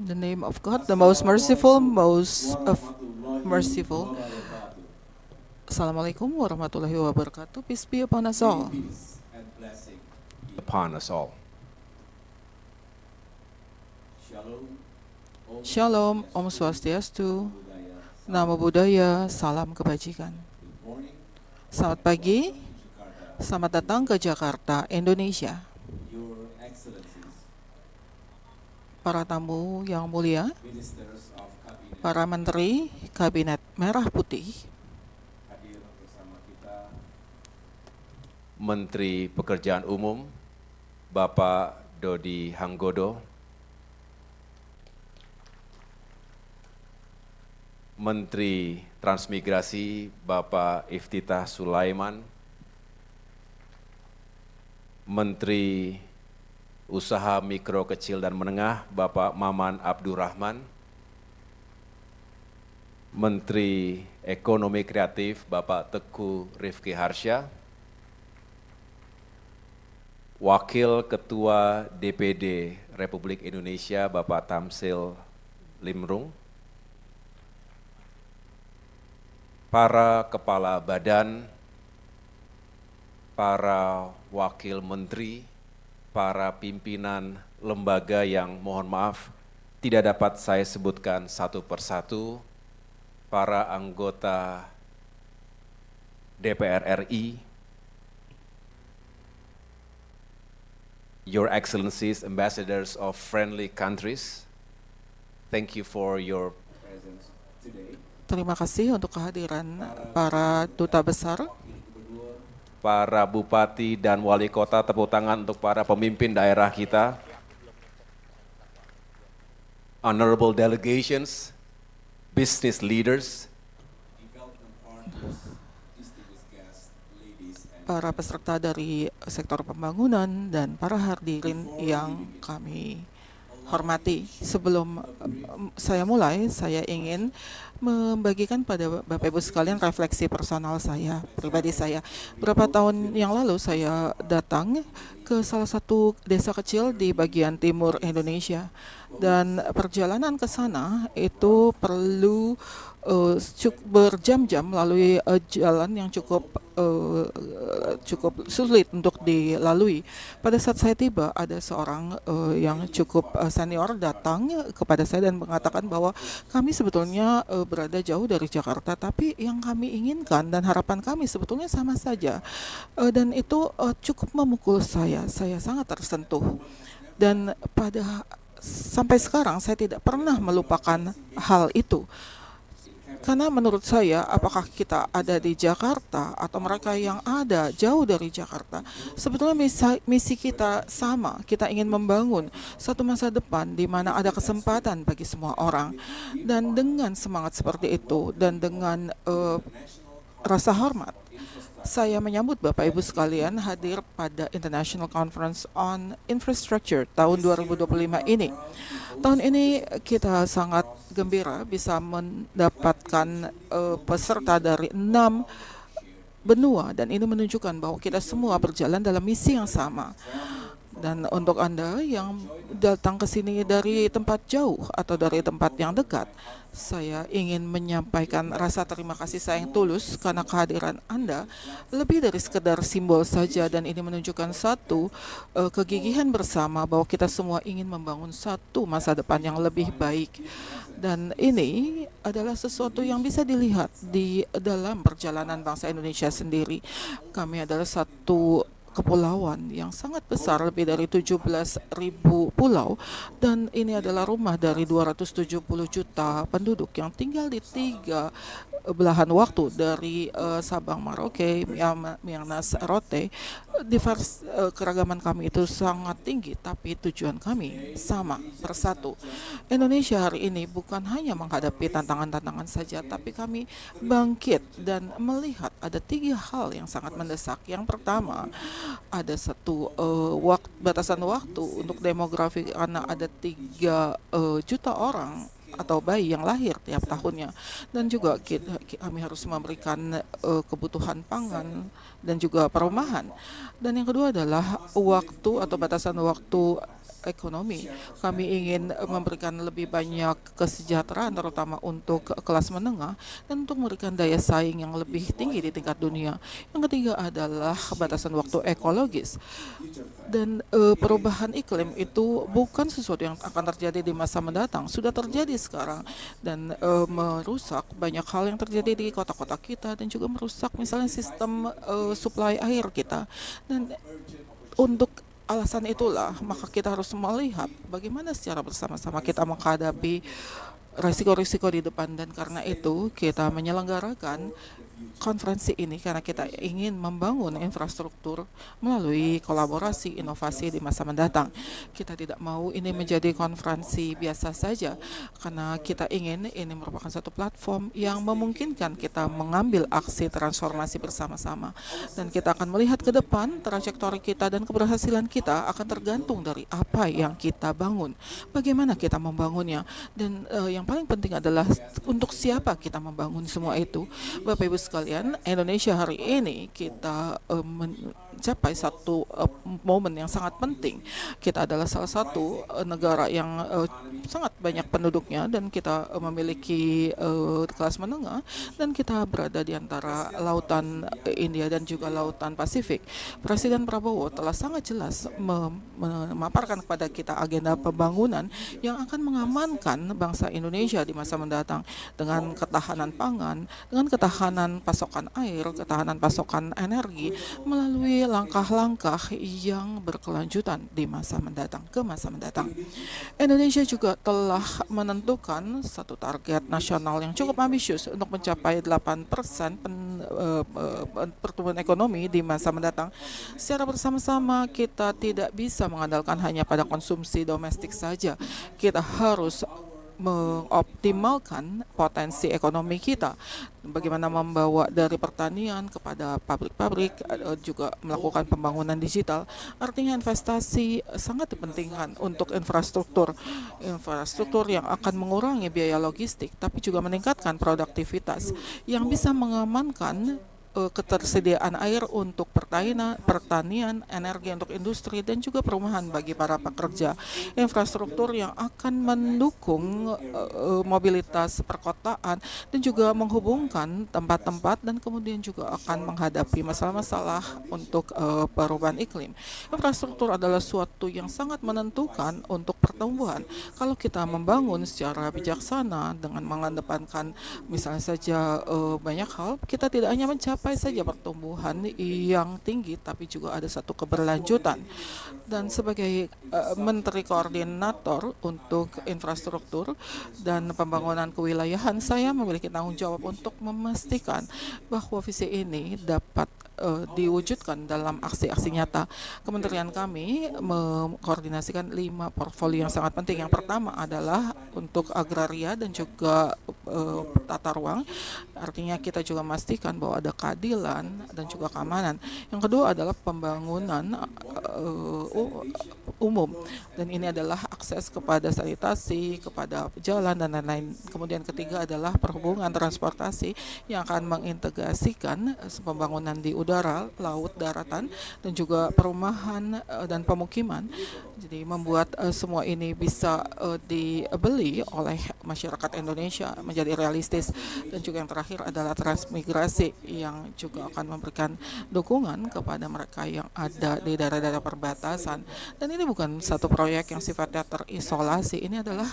In the name of God, the most merciful, most of merciful. Assalamualaikum warahmatullahi wabarakatuh. Peace be upon us all. Upon us all. Shalom, Om Swastiastu, Namo Buddhaya, salam kebajikan. Selamat pagi, selamat datang ke Jakarta, Indonesia. Para tamu yang mulia, para menteri Kabinet Merah Putih, Menteri Pekerjaan Umum, Bapak Dodi Hanggodo, Menteri Transmigrasi, Bapak Iftitah Sulaiman, Menteri Usaha Mikro Kecil dan Menengah, Bapak Maman Abdurrahman, Menteri Ekonomi Kreatif, Bapak Teguh Rifki Harsha, Wakil Ketua DPD Republik Indonesia, Bapak Tamsil Limrung, para kepala badan, para wakil menteri, para pimpinan lembaga yang mohon maaf tidak dapat saya sebutkan satu persatu, para anggota DPR RI, Your Excellencies, ambassadors of friendly countries, thank you for your presence today. terima kasih untuk kehadiran para duta besar, Para bupati dan wali kota, tepuk tangan untuk para pemimpin daerah kita. Honorable delegations, business leaders, para peserta dari sektor pembangunan, dan para hadirin yang kami hormati. Sebelum saya mulai, saya ingin membagikan pada Bapak Ibu sekalian refleksi personal saya, pribadi saya. Beberapa tahun yang lalu saya datang ke salah satu desa kecil di bagian timur Indonesia, dan perjalanan ke sana itu perlu berjam-jam melalui jalan yang cukup sulit untuk dilalui. Pada saat saya tiba, ada seorang yang cukup senior datang kepada saya dan mengatakan bahwa kami sebetulnya berada jauh dari Jakarta, tapi yang kami inginkan dan harapan kami sebetulnya sama saja. Dan itu cukup memukul saya. Saya sangat tersentuh. Dan sampai sekarang saya tidak pernah melupakan hal itu. Karena menurut saya, apakah kita ada di Jakarta atau mereka yang ada jauh dari Jakarta, sebetulnya misi kita sama. Kita ingin membangun satu masa depan di mana ada kesempatan bagi semua orang. Dan dengan semangat seperti itu dan dengan rasa hormat, saya menyambut Bapak Ibu sekalian hadir pada International Conference on Infrastructure tahun 2025 ini. Tahun ini kita sangat gembira bisa mendapatkan peserta dari 6 benua, dan ini menunjukkan bahwa kita semua berjalan dalam misi yang sama. Dan untuk Anda yang datang ke sini dari tempat jauh atau dari tempat yang dekat, saya ingin menyampaikan rasa terima kasih saya yang tulus karena kehadiran Anda lebih dari sekedar simbol saja, dan ini menunjukkan satu kegigihan bersama bahwa kita semua ingin membangun satu masa depan yang lebih baik. Dan ini adalah sesuatu yang bisa dilihat di dalam perjalanan bangsa Indonesia sendiri. Kami adalah satu kepulauan yang sangat besar, lebih dari 17.000 pulau, dan ini adalah rumah dari 270 juta penduduk yang tinggal di 3 belahan waktu, dari Sabang Merauke, Miangas Rote. Keragaman kami itu sangat tinggi, tapi tujuan kami sama, bersatu. Indonesia hari ini bukan hanya menghadapi tantangan-tantangan saja, tapi kami bangkit dan melihat ada 3 hal yang sangat mendesak. Yang pertama, ada satu batasan waktu untuk demografi, karena ada 3 juta orang atau bayi yang lahir tiap tahunnya, dan juga kami harus memberikan kebutuhan pangan dan juga perumahan. Dan yang kedua adalah waktu atau batasan waktu ekonomi. Kami ingin memberikan lebih banyak kesejahteraan terutama untuk kelas menengah dan untuk memberikan daya saing yang lebih tinggi di tingkat dunia. Yang ketiga adalah batasan waktu ekologis. Dan perubahan iklim itu bukan sesuatu yang akan terjadi di masa mendatang, sudah terjadi sekarang dan merusak banyak hal yang terjadi di kota-kota kita dan juga merusak misalnya sistem suplai air kita. Dan untuk alasan itulah maka kita harus melihat bagaimana secara bersama-sama kita menghadapi risiko-risiko di depan, dan karena itu kita menyelenggarakan konferensi ini karena kita ingin membangun infrastruktur melalui kolaborasi inovasi di masa mendatang. Kita tidak mau ini menjadi konferensi biasa saja karena kita ingin ini merupakan satu platform yang memungkinkan kita mengambil aksi transformasi bersama-sama, dan kita akan melihat ke depan trajektori kita dan keberhasilan kita akan tergantung dari apa yang kita bangun, bagaimana kita membangunnya, dan yang paling penting adalah untuk siapa kita membangun semua itu. Bapak Ibu sekalian, Indonesia hari ini kita mencapai satu momen yang sangat penting. Kita adalah salah satu negara yang sangat banyak penduduknya dan kita memiliki kelas menengah, dan kita berada di antara lautan India dan juga lautan Pasifik. Presiden Prabowo telah sangat jelas memaparkan kepada kita agenda pembangunan yang akan mengamankan bangsa Indonesia di masa mendatang dengan ketahanan pangan, dengan ketahanan pasokan air, ketahanan pasokan energi melalui langkah-langkah yang berkelanjutan di masa mendatang, ke masa mendatang. Indonesia juga telah menentukan satu target nasional yang cukup ambisius untuk mencapai 8% pertumbuhan ekonomi di masa mendatang. Secara bersama-sama kita tidak bisa mengandalkan hanya pada konsumsi domestik saja. Kita harus mengoptimalkan potensi ekonomi kita, bagaimana membawa dari pertanian kepada pabrik-pabrik, juga melakukan pembangunan digital. Artinya investasi sangat dipentingkan untuk infrastruktur yang akan mengurangi biaya logistik, tapi juga meningkatkan produktivitas yang bisa mengamankan ketersediaan air untuk pertanian, energi untuk industri, dan juga perumahan bagi para pekerja. Infrastruktur yang akan mendukung mobilitas perkotaan dan juga menghubungkan tempat-tempat, dan kemudian juga akan menghadapi masalah-masalah untuk perubahan iklim. Infrastruktur adalah suatu yang sangat menentukan untuk pertumbuhan. Kalau kita membangun secara bijaksana dengan mengedepankan misalnya saja banyak hal, kita tidak hanya mencapai saja pertumbuhan yang tinggi, tapi juga ada satu keberlanjutan. Dan sebagai Menteri Koordinator untuk infrastruktur dan pembangunan kewilayahan, saya memiliki tanggung jawab untuk memastikan bahwa visi ini dapat diwujudkan dalam aksi-aksi nyata. Kementerian kami mengkoordinasikan 5 portfolio yang sangat penting. Yang pertama adalah untuk agraria dan juga tata ruang. Artinya kita juga memastikan bahwa ada keadilan dan juga keamanan. Yang kedua adalah pembangunan umum, dan ini adalah akses kepada sanitasi, kepada jalan dan lain-lain. Kemudian ketiga adalah perhubungan transportasi yang akan mengintegrasikan pembangunan di udara, laut, daratan, dan juga perumahan dan pemukiman. Jadi membuat semua ini bisa dibeli oleh masyarakat Indonesia menjadi realistis. Dan juga yang terakhir adalah transmigrasi yang juga akan memberikan dukungan kepada mereka yang ada di daerah-daerah perbatasan. Dan ini bukan satu proyek yang sifatnya terisolasi, ini adalah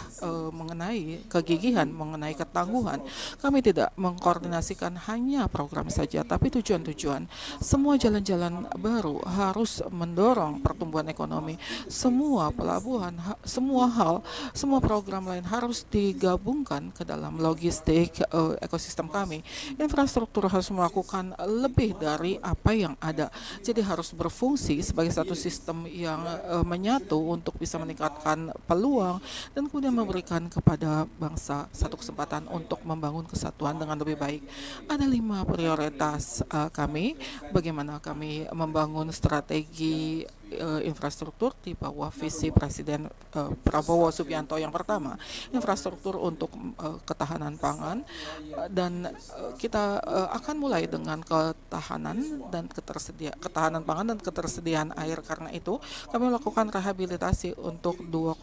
mengenai kegigihan, mengenai ketangguhan. Kami tidak mengkoordinasikan hanya program saja, tapi tujuan-tujuan. Semua jalan-jalan baru harus mendorong pertumbuhan ekonomi. Semua pelabuhan, semua program lain harus digabungkan ke dalam logistik ekosistem kami. Infrastruktur harus melakukan lebih dari apa yang ada. Jadi harus berfungsi sebagai satu sistem yang menyatu untuk bisa meningkatkan peluang dan kemudian memberikan kepada bangsa satu kesempatan untuk membangun kesatuan dengan lebih baik. Ada 5 prioritas kami, bagaimana kami membangun strategi infrastruktur di bawah visi Presiden Prabowo Subianto yang pertama, infrastruktur untuk ketahanan pangan, dan kita akan mulai dengan ketahanan pangan dan ketersediaan air. Karena itu kami melakukan rehabilitasi untuk 2,5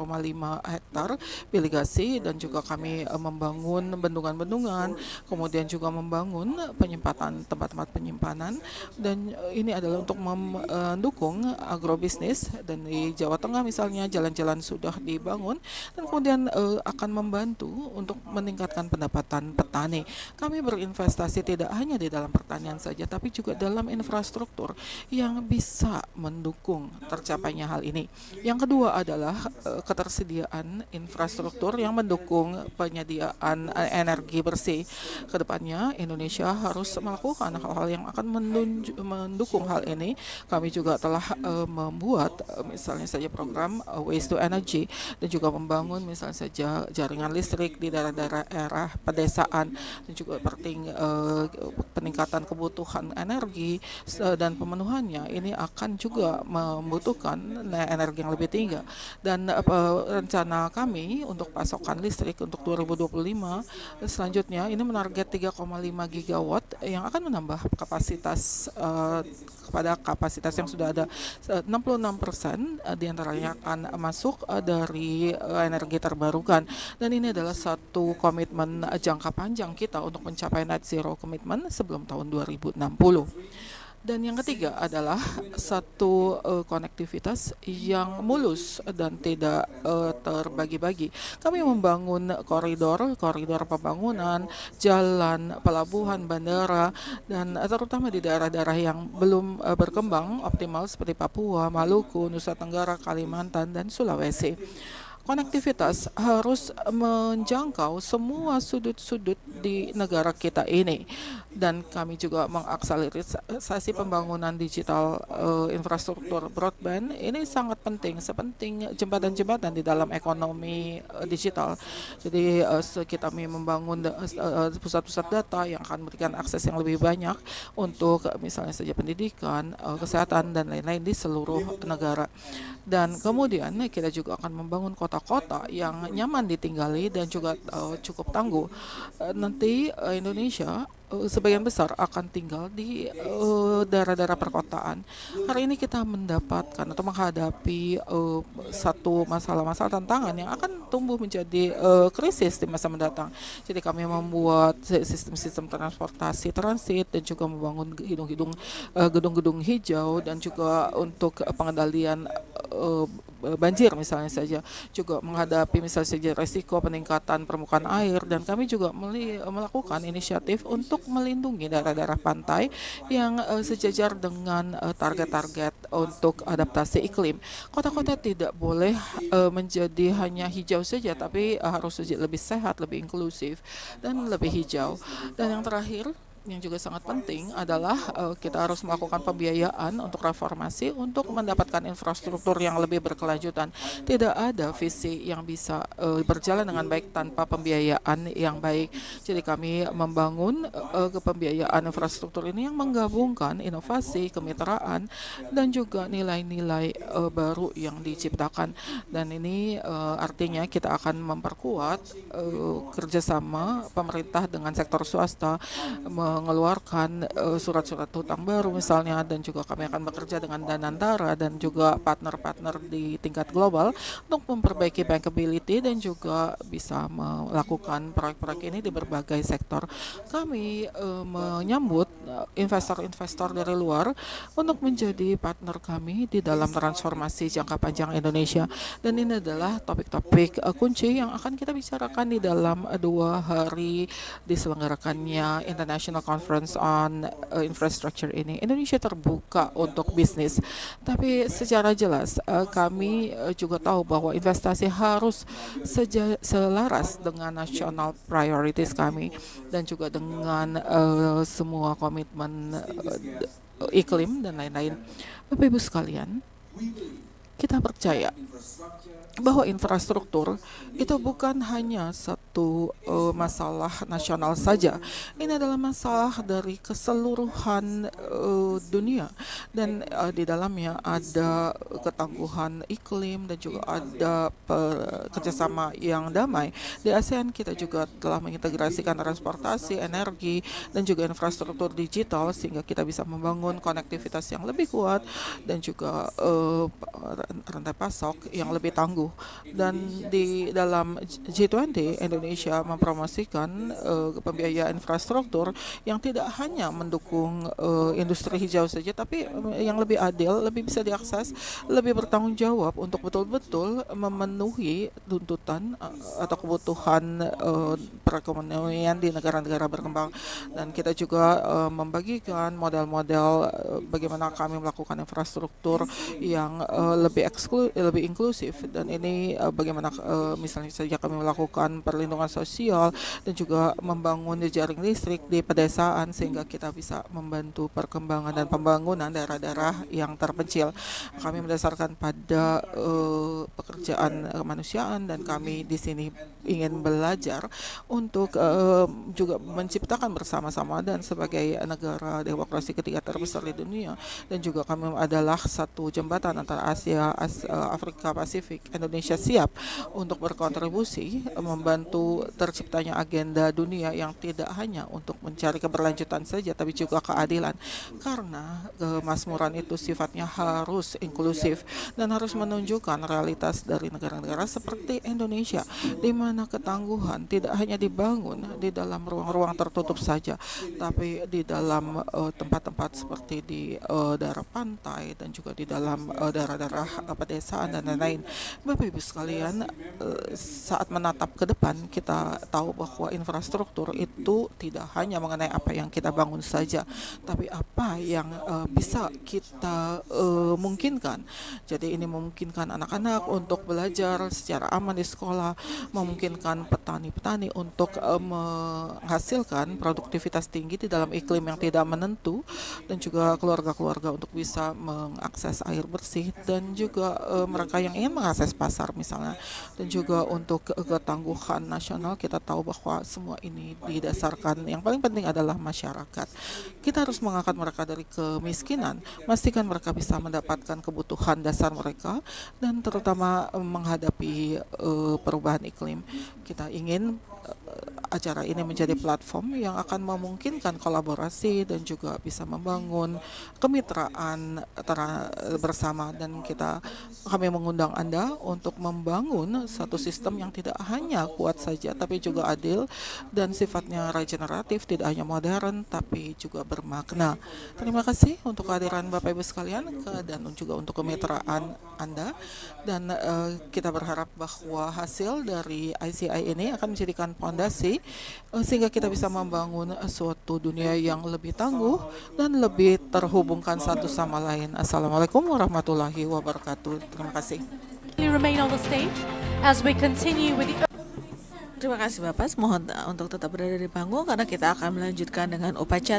hektar irigasi, dan juga kami membangun bendungan-bendungan, kemudian juga membangun tempat-tempat penyimpanan, dan ini adalah untuk mendukung agrobisnis. Dan di Jawa Tengah misalnya jalan-jalan sudah dibangun, dan kemudian akan membantu untuk meningkatkan pendapatan petani. Kami berinvestasi tidak hanya di dalam pertanian saja, tapi juga dalam infrastruktur yang bisa mendukung tercapainya hal ini. Yang kedua adalah ketersediaan infrastruktur yang mendukung penyediaan energi bersih. Kedepannya Indonesia harus melakukan hal-hal yang akan mendukung hal ini. Kami juga telah membuat misalnya saja program Waste to Energy, dan juga membangun misalnya saja jaringan listrik di daerah pedesaan, dan juga peningkatan kebutuhan energi dan pemenuhannya ini akan juga membutuhkan energi yang lebih tinggi. Dan rencana kami untuk pasokan listrik untuk 2025 selanjutnya ini menarget 3,5 gigawatt yang akan menambah kapasitas kepada kapasitas yang sudah ada. 66% diantaranya akan masuk dari energi terbarukan, dan ini adalah satu komitmen jangka panjang kita untuk mencapai net zero komitmen sebelum tahun 2060. Dan yang ketiga adalah satu konektivitas yang mulus dan tidak terbagi-bagi. Kami membangun koridor pembangunan, jalan, pelabuhan, bandara, dan terutama di daerah-daerah yang belum berkembang optimal seperti Papua, Maluku, Nusa Tenggara, Kalimantan, dan Sulawesi. Konektivitas harus menjangkau semua sudut-sudut di negara kita ini, dan kami juga mengakselerasi pembangunan digital infrastruktur broadband. Ini sangat penting, sepenting jembatan-jembatan di dalam ekonomi digital. Jadi kita membangun pusat-pusat data yang akan memberikan akses yang lebih banyak untuk misalnya saja pendidikan, kesehatan, dan lain-lain di seluruh negara. Dan kemudian kita juga akan membangun kota-kota yang nyaman ditinggali dan juga cukup tangguh. Nanti Indonesia sebagian besar akan tinggal di daerah-daerah perkotaan. Hari ini kita mendapatkan atau menghadapi satu masalah-masalah tantangan yang akan tumbuh menjadi krisis di masa mendatang. Jadi kami membuat sistem-sistem transportasi transit, dan juga membangun gedung-gedung hijau, dan juga untuk pengendalian banjir misalnya saja, juga menghadapi misalnya saja risiko peningkatan permukaan air. Dan kami juga melakukan inisiatif untuk melindungi daerah-daerah pantai yang sejajar dengan target-target untuk adaptasi iklim. Kota-kota tidak boleh menjadi hanya hijau saja, tapi harus lebih sehat, lebih inklusif, dan lebih hijau. Dan yang terakhir, yang juga sangat penting adalah kita harus melakukan pembiayaan untuk reformasi untuk mendapatkan infrastruktur yang lebih berkelanjutan. Tidak ada visi yang bisa berjalan dengan baik tanpa pembiayaan yang baik. Jadi kami membangun pembiayaan infrastruktur ini yang menggabungkan inovasi, kemitraan, dan juga nilai-nilai baru yang diciptakan. Dan ini artinya kita akan memperkuat kerjasama pemerintah dengan sektor swasta, mengeluarkan surat-surat hutang baru misalnya, dan juga kami akan bekerja dengan Danantara dan juga partner-partner di tingkat global untuk memperbaiki bankability dan juga bisa melakukan proyek-proyek ini di berbagai sektor. Kami menyambut investor-investor dari luar untuk menjadi partner kami di dalam transformasi jangka panjang Indonesia, dan ini adalah topik-topik kunci yang akan kita bicarakan di dalam 2 hari diselenggarakannya International Conference on Infrastructure ini. Indonesia terbuka untuk bisnis, tapi secara jelas kami juga tahu bahwa investasi harus selaras dengan national priorities kami, dan juga dengan semua komitmen iklim dan lain-lain. Bapak Ibu sekalian, kita percaya bahwa infrastruktur itu bukan hanya satu masalah nasional saja. Ini adalah masalah dari keseluruhan dunia, dan di dalamnya ada ketangguhan iklim dan juga ada kerjasama yang damai. Di ASEAN kita juga telah mengintegrasikan transportasi, energi, dan juga infrastruktur digital sehingga kita bisa membangun konektivitas yang lebih kuat dan juga rantai pasok yang lebih tangguh. Dan di dalam G20, Indonesia mempromosikan pembiayaan infrastruktur yang tidak hanya mendukung industri hijau saja, tapi yang lebih adil, lebih bisa diakses, lebih bertanggung jawab untuk betul-betul memenuhi tuntutan atau kebutuhan perekonomian di negara-negara berkembang. Dan kita juga membagikan model-model bagaimana kami melakukan infrastruktur yang lebih inklusif, dan ini bagaimana misalnya saja kami melakukan perlindungan sosial dan juga membangun jaring listrik di pedesaan sehingga kita bisa membantu perkembangan dan pembangunan daerah-daerah yang terpencil. Kami mendasarkan pada pekerjaan kemanusiaan, dan kami di sini ingin belajar untuk juga menciptakan bersama-sama, dan sebagai negara demokrasi ketiga terbesar di dunia, dan juga kami adalah satu jembatan antara Asia, Afrika, Pasifik. Indonesia siap untuk berkontribusi membantu terciptanya agenda dunia yang tidak hanya untuk mencari keberlanjutan saja, tapi juga keadilan, karena kemakmuran itu sifatnya harus inklusif dan harus menunjukkan realitas dari negara-negara seperti Indonesia, di mana ketangguhan tidak hanya dibangun di dalam ruang-ruang tertutup saja, tapi di dalam tempat-tempat seperti di daerah pantai dan juga di dalam daerah-daerah pedesaan dan lain-lain. Bapak Ibu sekalian, saat menatap ke depan kita tahu bahwa infrastruktur itu tidak hanya mengenai apa yang kita bangun saja, tapi apa yang bisa kita mungkinkan. Jadi ini memungkinkan anak-anak untuk belajar secara aman di sekolah, memungkinkan petani-petani untuk menghasilkan produktivitas tinggi di dalam iklim yang tidak menentu, dan juga keluarga-keluarga untuk bisa mengakses air bersih, dan juga mereka yang ingin mengakses pasar misalnya, dan juga untuk ketangguhan nasional. Kita tahu bahwa semua ini didasarkan, yang paling penting adalah masyarakat. Kita harus mengangkat mereka dari kemiskinan, pastikan mereka bisa mendapatkan kebutuhan dasar mereka, dan terutama menghadapi perubahan iklim. Kita ingin acara ini menjadi platform yang akan memungkinkan kolaborasi dan juga bisa membangun kemitraan bersama, dan kami mengundang Anda untuk membangun satu sistem yang tidak hanya kuat saja tapi juga adil dan sifatnya regeneratif, tidak hanya modern tapi juga bermakna. Terima kasih untuk kehadiran Bapak Ibu sekalian dan juga untuk kemitraan Anda, dan kita berharap bahwa hasil dari ICI ini akan menjadikan fondasi sehingga kita bisa membangun suatu dunia yang lebih tangguh dan lebih terhubungkan satu sama lain. Assalamualaikum warahmatullahi wabarakatuh. Terima kasih. Remain on the stage as we continue with the Terima kasih Bapak, mohon untuk tetap berada di panggung karena kita akan melanjutkan dengan upacara